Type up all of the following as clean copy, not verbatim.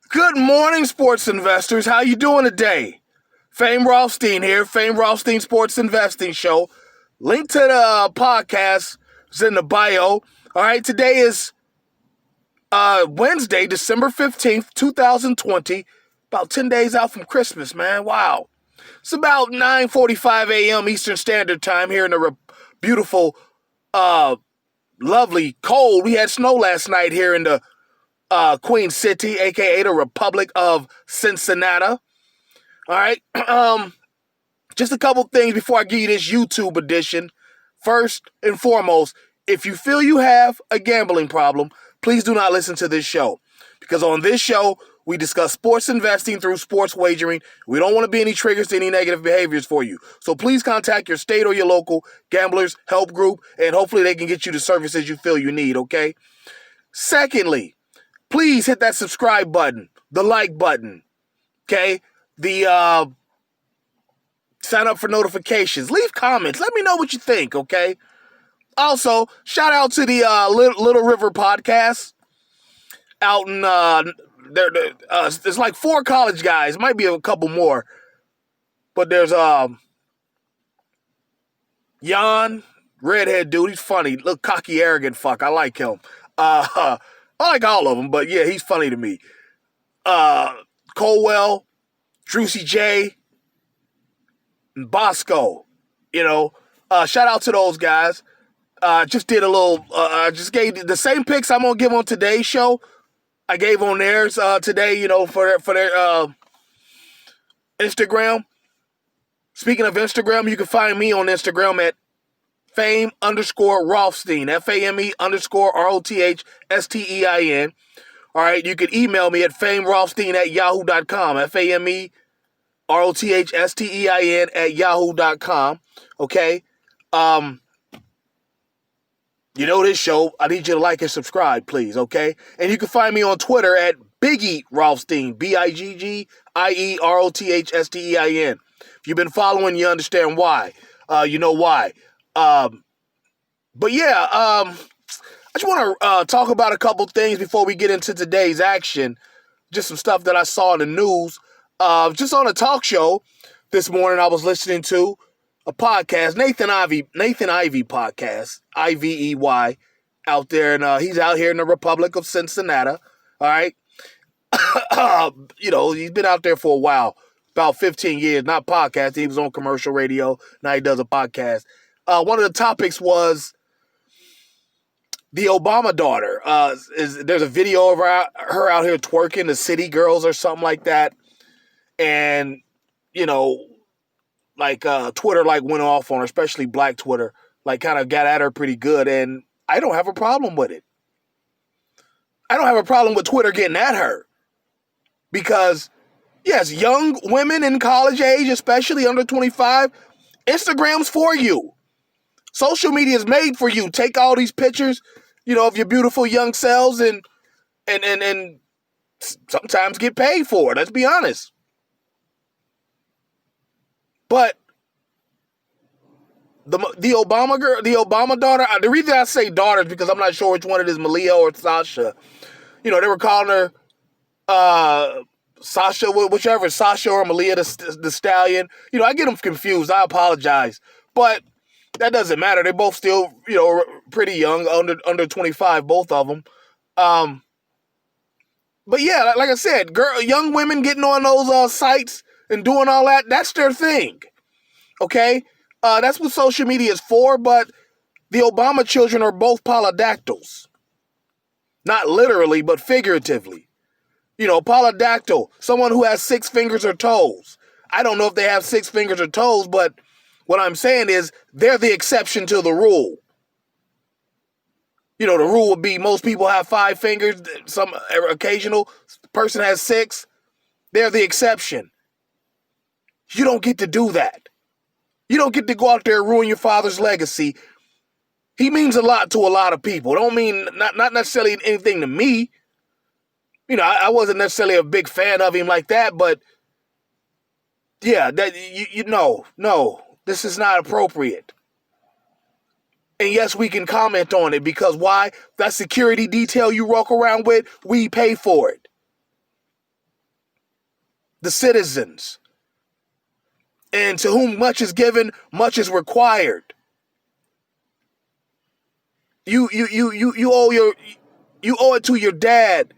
Good morning, sports investors. How you doing today? Fame Rothstein here, Fame Rothstein Sports Investing Show. Link to the podcast is in the bio. All right, today is Wednesday, December 15th, 2020. About 10 days out from Christmas, man. Wow. It's about 9:45 a.m. Eastern Standard Time here in the beautiful, lovely, cold. We had snow last night here in the Queen City, aka the Republic of Cincinnati. All right. Just a couple things before I give you this YouTube edition. First and foremost, if you feel you have a gambling problem, please do not listen to this show. Because on this show, we discuss sports investing through sports wagering. We don't want to be any triggers to any negative behaviors for you. So please contact your state or your local gamblers help group, and hopefully they can get you the services you feel you need, okay? Secondly, please hit that subscribe button, the like button, okay? The sign up for notifications. Leave comments. Let me know what you think, okay? Also, shout out to the Little River podcast out in there's like 4 college guys. Might be a couple more, but there's Jan, redhead dude. He's funny, little cocky, arrogant fuck. I like him. I like all of them, but yeah, he's funny to me. Colwell, Drucy J, and Bosco. Shout out to those guys. Just did a little. Just gave the same picks I'm gonna give on today's show. I gave on theirs today. For their Instagram. Speaking of Instagram, you can find me on Instagram at Fame_Rothstein. FAME_ROTHSTEIN. All right, you can email me at FameRothstein@yahoo.com. FAMEROTHSTEIN@yahoo.com. Okay. This show, I need you to like and subscribe, please, okay? And you can find me on Twitter at Biggie Rothstein, BIGGIEROTHSTEIN. If you've been following, you understand why. You know why. I just want to talk about a couple things before we get into today's action. Just some stuff that I saw in the news. Just on a talk show this morning, I was listening to a podcast, Nathan Ivey podcast, IVEY, out there, and he's out here in the Republic of Cincinnati. All right, he's been out there for a while, about 15 years. Not podcasting. He was on commercial radio. Now he does a podcast. One of the topics was the Obama daughter. There's a video of her out here twerking, the City Girls or something like that, and Twitter went off on her, especially Black Twitter, kind of got at her pretty good, and I don't have a problem with it. I don't have a problem with Twitter getting at her because, yes, young women in college age, especially under 25, Instagram's for you. Social media is made for you. Take all these pictures, of your beautiful young selves and sometimes get paid for it. Let's be honest. But the Obama girl, the Obama daughter, the reason I say daughter is because I'm not sure which one it is, Malia or Sasha. They were calling her Sasha, whichever, Sasha or Malia the Stallion. I get them confused. I apologize. But that doesn't matter. They're both still, pretty young, under 25, both of them. But yeah, like I said, young women getting on those sites and doing all that, that's their thing, okay? That's what social media is for, but the Obama children are both polydactyls. Not literally, but figuratively. Polydactyl, someone who has 6 fingers or toes. I don't know if they have 6 fingers or toes, but what I'm saying is they're the exception to the rule. The rule would be most people have 5 fingers, some occasional person has 6. They're the exception. You don't get to do that. You don't get to go out there and ruin your father's legacy. He means a lot to a lot of people. Don't mean not necessarily anything to me. I wasn't necessarily a big fan of him like that, but yeah, that no, this is not appropriate. And yes, we can comment on it because why? That security detail you walk around with, we pay for it. the citizens. And to whom much is given, much is required. You owe it to your dad,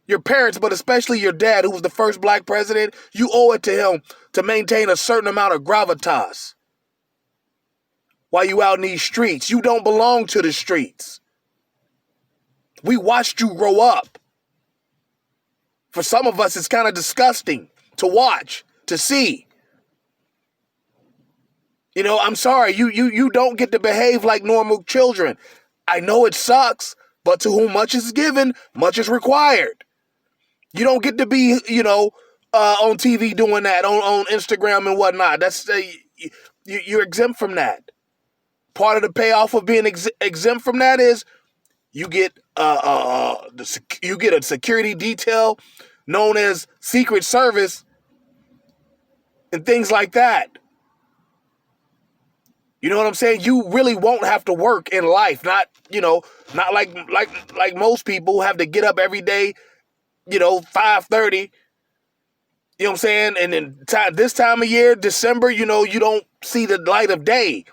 your parents, but especially your dad, who was the first black president. You owe it to him to maintain a certain amount of gravitas while you out in these streets. You don't belong to the streets. We watched you grow up. For some of us, it's kind of disgusting to watch, to see. You know, I'm sorry, you don't get to behave like normal children. I know it sucks, but to whom much is given, much is required. You don't get to be, on TV doing that, on Instagram and whatnot. That's you're exempt from that. Part of the payoff of being exempt from that is you get a security detail known as Secret Service and things like that. You know what I'm saying? You really won't have to work in life. Not like most people who have to get up every day, 5:30. You know what I'm saying? And then this time of year, December, you don't see the light of day.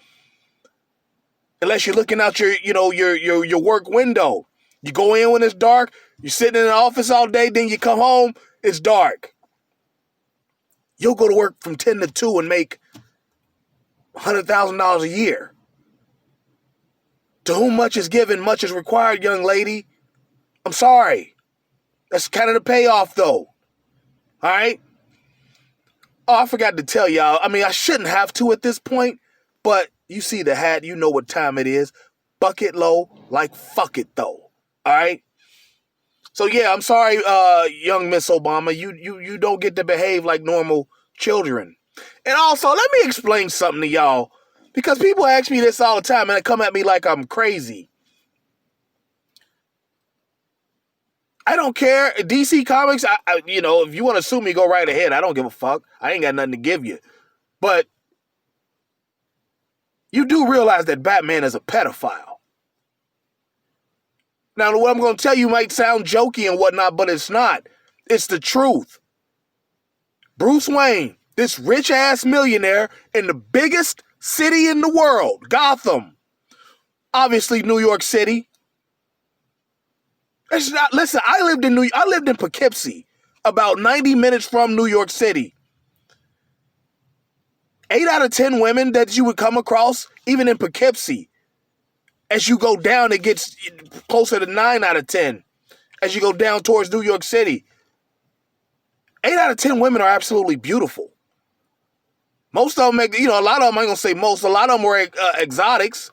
Unless you're looking out your work window. You go in when it's dark, you're sitting in the office all day, then you come home, it's dark. You'll go to work from 10 to 2 and make $100,000 a year. To whom much is given, much is required, young lady. I'm sorry. That's kind of the payoff, though. All right? Oh, I forgot to tell y'all. I mean, I shouldn't have to at this point, but you see the hat, you know what time it is. Bucket low, like fuck it, though. All right? So, yeah, I'm sorry, young Miss Obama. You don't get to behave like normal children. And also, let me explain something to y'all, because people ask me this all the time and they come at me like I'm crazy. I don't care. DC Comics, if you want to sue me, go right ahead. I don't give a fuck. I ain't got nothing to give you. But you do realize that Batman is a pedophile. Now, what I'm going to tell you might sound jokey and whatnot, but it's not. It's the truth. Bruce Wayne, this rich-ass millionaire in the biggest city in the world, Gotham. Obviously, New York City. It's not. Listen, I lived in Poughkeepsie, about 90 minutes from New York City. 8 out of 10 women that you would come across, even in Poughkeepsie, as you go down, it gets closer to 9 out of 10 as you go down towards New York City. 8 out of 10 women are absolutely beautiful. Most of them, a lot of them, I'm going to say most, a lot of them were exotics,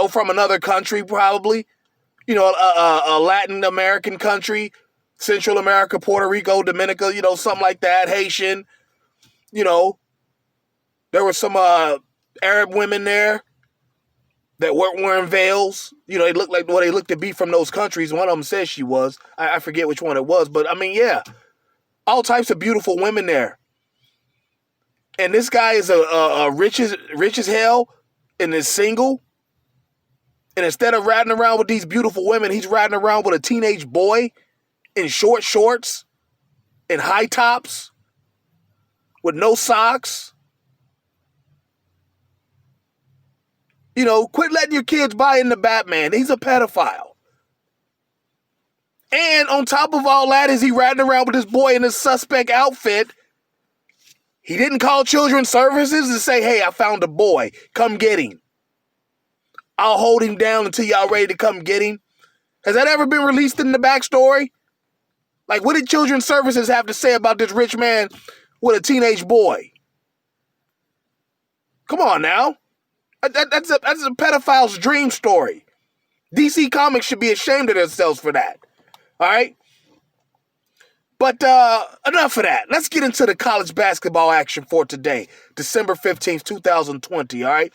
from another country probably, a Latin American country, Central America, Puerto Rico, Dominica, something like that, Haitian, there were some Arab women there that weren't wearing veils. They looked like what they looked to be from those countries. One of them says she was. I forget which one it was, but I mean, yeah, all types of beautiful women there. And this guy is a rich as hell and is single. And instead of riding around with these beautiful women, he's riding around with a teenage boy in short shorts and high tops with no socks. Quit letting your kids buy into Batman. He's a pedophile. And on top of all that, is he riding around with this boy in a suspect outfit. He didn't call children's services to say, hey, I found a boy. Come get him. I'll hold him down until y'all ready to come get him. Has that ever been released in the backstory? Like, what did children's services have to say about this rich man with a teenage boy? Come on now. That's a pedophile's dream story. DC Comics should be ashamed of themselves for that. All right? But enough of that. Let's get into the college basketball action for today, December 15th, 2020, all right?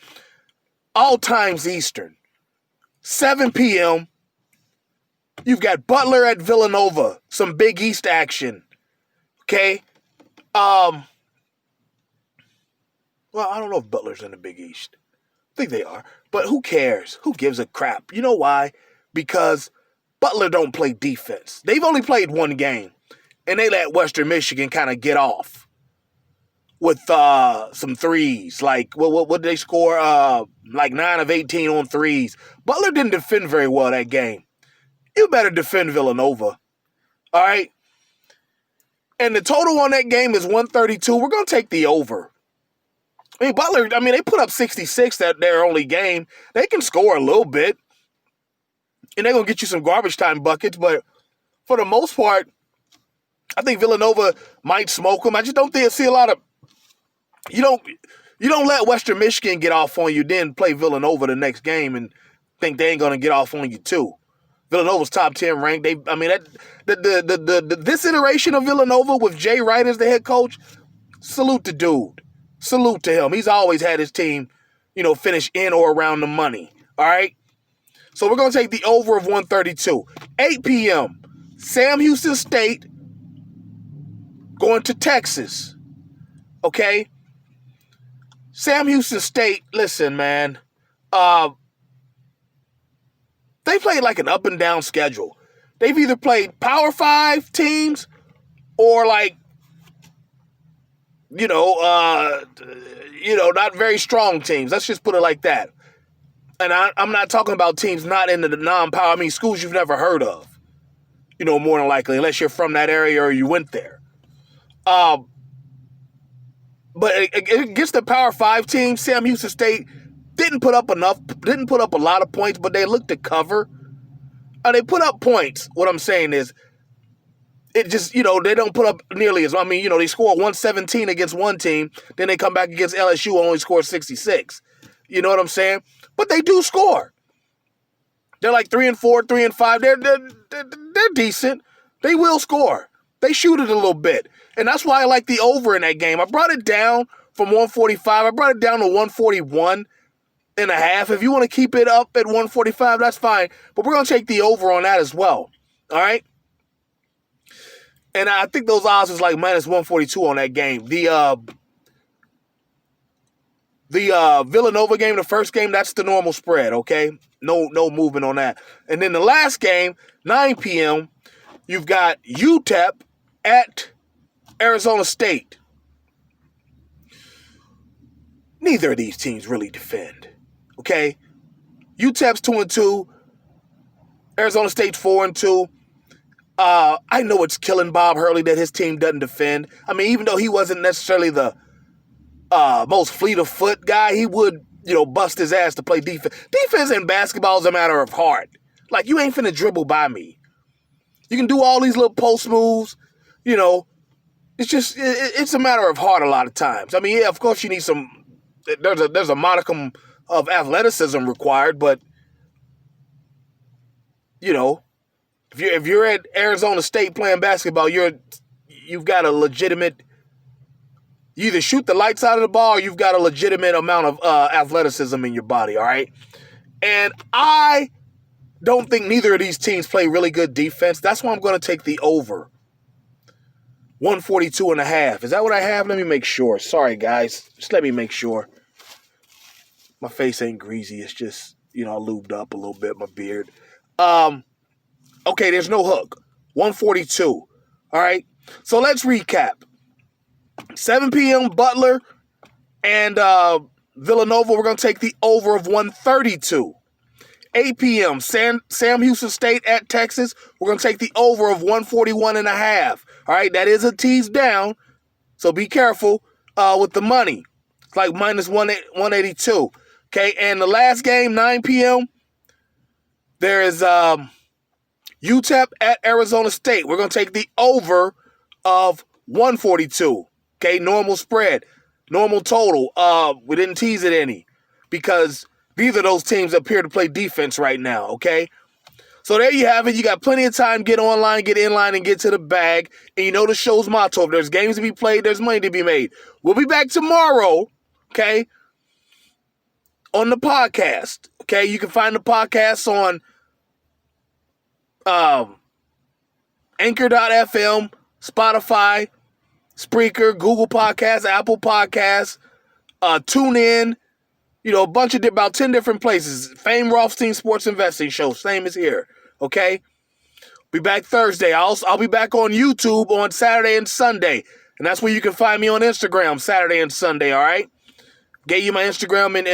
All times Eastern, 7 p.m. You've got Butler at Villanova, some Big East action, okay? Well, I don't know if Butler's in the Big East. I think they are, but who cares? Who gives a crap? You know why? Because Butler don't play defense. They've only played one game. and they let Western Michigan kind of get off with some threes. Like, what did they score? Like 9 of 18 on threes. Butler didn't defend very well that game. You better defend Villanova. All right? And the total on that game is 132. We're going to take the over. I mean, Butler, they put up 66 their only game. They can score a little bit. And they're going to get you some garbage time buckets. But for the most part, I think Villanova might smoke them. I just don't see a lot of... You don't let Western Michigan get off on you, then play Villanova the next game and think they ain't going to get off on you too. Villanova's top 10 ranked. This iteration of Villanova with Jay Wright as the head coach, salute the dude. Salute to him. He's always had his team, finish in or around the money. All right? So we're going to take the over of 132. 8 p.m., Sam Houston State going to Texas. Okay? Sam Houston State, listen, man, they played like an up and down schedule. They've either played Power 5 teams or not very strong teams. Let's just put it like that. And I'm not talking about teams not in the non-power. Schools you've never heard of, more than likely, unless you're from that area or you went there. But against the Power 5 team, Sam Houston State didn't put up a lot of points, but they looked to cover. They put up points. What I'm saying is, it just, they don't put up nearly as, they score 117 against one team, then they come back against LSU and only score 66. You know what I'm saying? But they do score. They're like 3-4, 3-5. They're decent. They will score. They shoot it a little bit. And that's why I like the over in that game. I brought it down from 145. I brought it down to 141 and a half. If you want to keep it up at 145, that's fine. But we're going to take the over on that as well. All right? And I think those odds was like minus 142 on that game. The Villanova game, the first game, that's the normal spread, okay? No movement on that. And then the last game, 9 p.m., you've got UTEP at Arizona State. Neither of these teams really defend, okay? UTEP's 2-2. Arizona State's 4-2. I know it's killing Bob Hurley that his team doesn't defend. Even though he wasn't necessarily the most fleet of foot guy, he would, bust his ass to play defense. Defense in basketball is a matter of heart. Like, you ain't finna dribble by me. You can do all these little post moves, It's just, it's a matter of heart a lot of times. Yeah, of course you need some, there's a modicum of athleticism required, but, if you're at Arizona State playing basketball, you've got a legitimate, you either shoot the lights out of the ball or you've got a legitimate amount of athleticism in your body, all right? And I don't think neither of these teams play really good defense. That's why I'm going to take the over. 142 and a half. Is that what I have? Let me make sure. Sorry, guys. Just let me make sure. My face ain't greasy. It's just, I lubed up a little bit, my beard. Okay, there's no hook. 142. All right? So let's recap. 7 p.m. Butler and Villanova. We're going to take the over of 132. 8 p.m. Sam Houston State at Texas. We're going to take the over of 141 and a half. All right, that is a tease down, so be careful with the money. It's like minus 182. Okay, and the last game, 9 p.m., there is UTEP at Arizona State. We're going to take the over of 142. Okay, normal spread, normal total. We didn't tease it any because neither of those teams appear to play defense right now, okay? So there you have it. You got plenty of time. Get online, get in line, and get to the bag. And the show's motto. If there's games to be played, there's money to be made. We'll be back tomorrow, okay, on the podcast. Okay, you can find the podcast on Anchor.fm, Spotify, Spreaker, Google Podcasts, Apple Podcasts, TuneIn, a bunch of about 10 different places. Fame Rothstein Sports Investing Show, same as here, okay? Be back Thursday. I'll be back on YouTube on Saturday and Sunday. And that's where you can find me on Instagram, Saturday and Sunday, all right? Gave you my Instagram and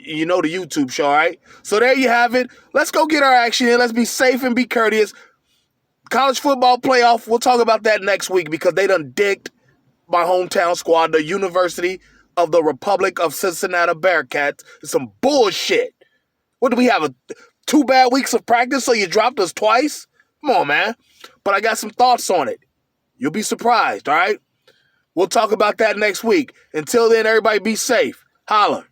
you know, the YouTube show, all right? So there you have it. Let's go get our action in. Let's be safe and be courteous. College football playoff, we'll talk about that next week because they done dicked my hometown squad, the University of the Republic of Cincinnati Bearcats. It's some bullshit. What do we have, 2 bad weeks of practice so you dropped us twice? Come on, man. But I got some thoughts on it. You'll be surprised, all right? We'll talk about that next week. Until then, everybody be safe. Holla.